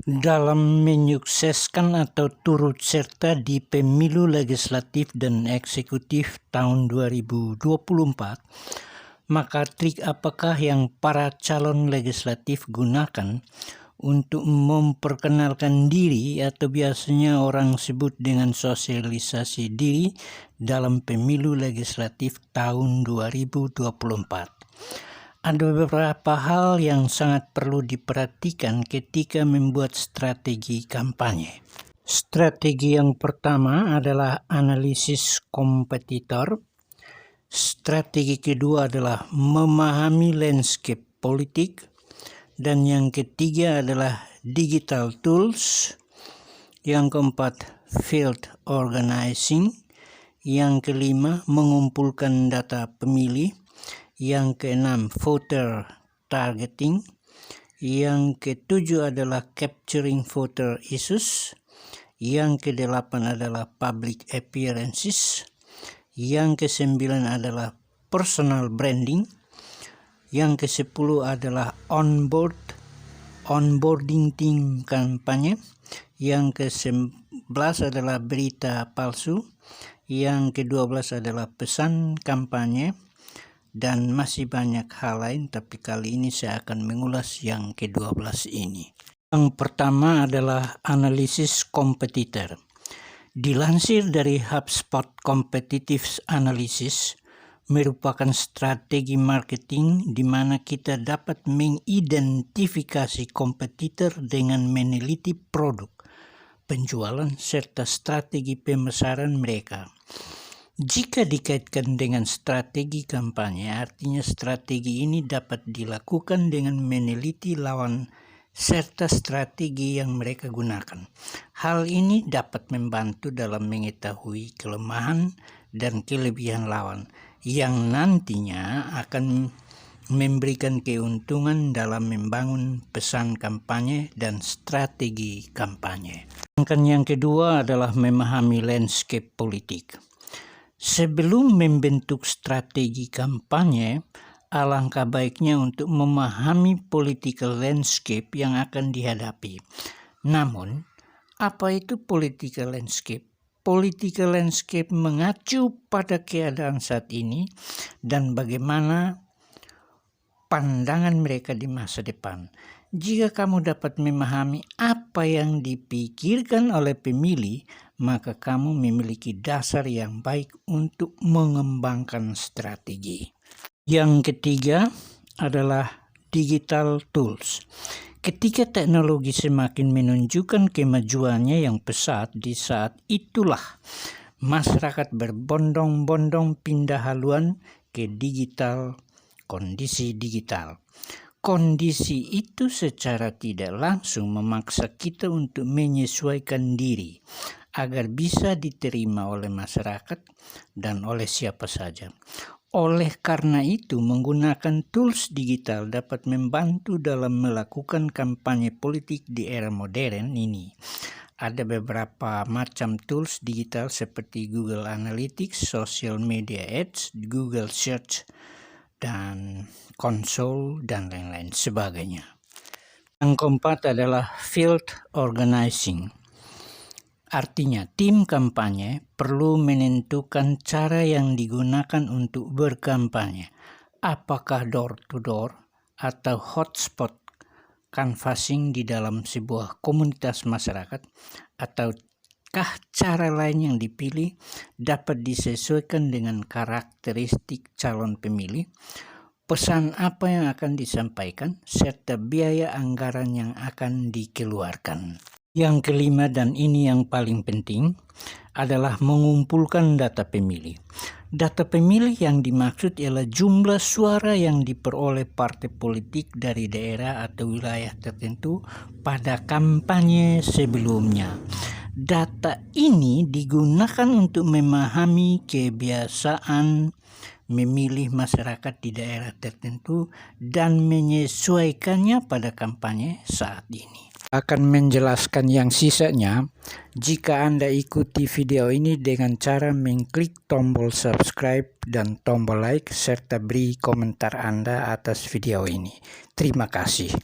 dalam menyukseskan atau turut serta di pemilu legislatif dan eksekutif tahun 2024, maka trik apakah yang para calon legislatif gunakan untuk memperkenalkan diri atau biasanya orang sebut dengan sosialisasi diri dalam pemilu legislatif tahun 2024? Ada beberapa hal yang sangat perlu diperhatikan ketika membuat strategi kampanye. Strategi yang pertama adalah analisis kompetitor. Strategi kedua adalah memahami landscape politik. Dan yang ketiga adalah digital tools. Yang keempat, field organizing. Yang kelima, mengumpulkan data pemilih. Yang keenam, voter targeting. Yang ketujuh adalah capturing voter issues. Yang kedelapan adalah public appearances. Yang kesembilan adalah personal branding. Yang kesepuluh adalah onboarding tim kampanye. Yang kesebelas adalah berita palsu. Yang kedua-belas adalah pesan kampanye. Dan masih banyak hal lain, tapi kali ini saya akan mengulas yang ke-12 ini. Yang pertama adalah analisis kompetitor. Dilansir dari HubSpot Competitive Analysis, merupakan strategi marketing di mana kita dapat mengidentifikasi kompetitor dengan meneliti produk, penjualan, serta strategi pemasaran mereka. Jika dikaitkan dengan strategi kampanye, artinya strategi ini dapat dilakukan dengan meneliti lawan serta strategi yang mereka gunakan. Hal ini dapat membantu dalam mengetahui kelemahan dan kelebihan lawan yang nantinya akan memberikan keuntungan dalam membangun pesan kampanye dan strategi kampanye. Yang kedua adalah memahami landscape politik. Sebelum membentuk strategi kampanye, alangkah baiknya untuk memahami political landscape yang akan dihadapi. Namun, apa itu political landscape? Political landscape mengacu pada keadaan saat ini dan bagaimana pandangan mereka di masa depan. Jika kamu dapat memahami apa yang dipikirkan oleh pemilih, maka kamu memiliki dasar yang baik untuk mengembangkan strategi. Yang ketiga adalah digital tools. Ketika teknologi semakin menunjukkan kemajuannya yang pesat, di saat itulah masyarakat berbondong-bondong pindah haluan ke kondisi digital. Kondisi itu secara tidak langsung memaksa kita untuk menyesuaikan diri agar bisa diterima oleh masyarakat dan oleh siapa saja. Oleh karena itu, menggunakan tools digital dapat membantu dalam melakukan kampanye politik di era modern ini. Ada beberapa macam tools digital seperti Google Analytics, Social Media Ads, Google Search, dan konsol, dan lain-lain sebagainya. Yang keempat adalah field organizing. Artinya, tim kampanye perlu menentukan cara yang digunakan untuk berkampanye. Apakah door-to-door atau hotspot canvassing di dalam sebuah komunitas masyarakat, ataukah cara lain yang dipilih dapat disesuaikan dengan karakteristik calon pemilih, pesan apa yang akan disampaikan, serta biaya anggaran yang akan dikeluarkan. Yang kelima, dan ini yang paling penting, adalah mengumpulkan data pemilih. Data pemilih yang dimaksud ialah jumlah suara yang diperoleh partai politik dari daerah atau wilayah tertentu pada kampanye sebelumnya. Data ini digunakan untuk memahami kebiasaan memilih masyarakat di daerah tertentu dan menyesuaikannya pada kampanye saat ini. Akan menjelaskan yang sisanya jika Anda ikuti video ini dengan cara mengklik tombol subscribe dan tombol like serta beri komentar Anda atas video ini. Terima kasih.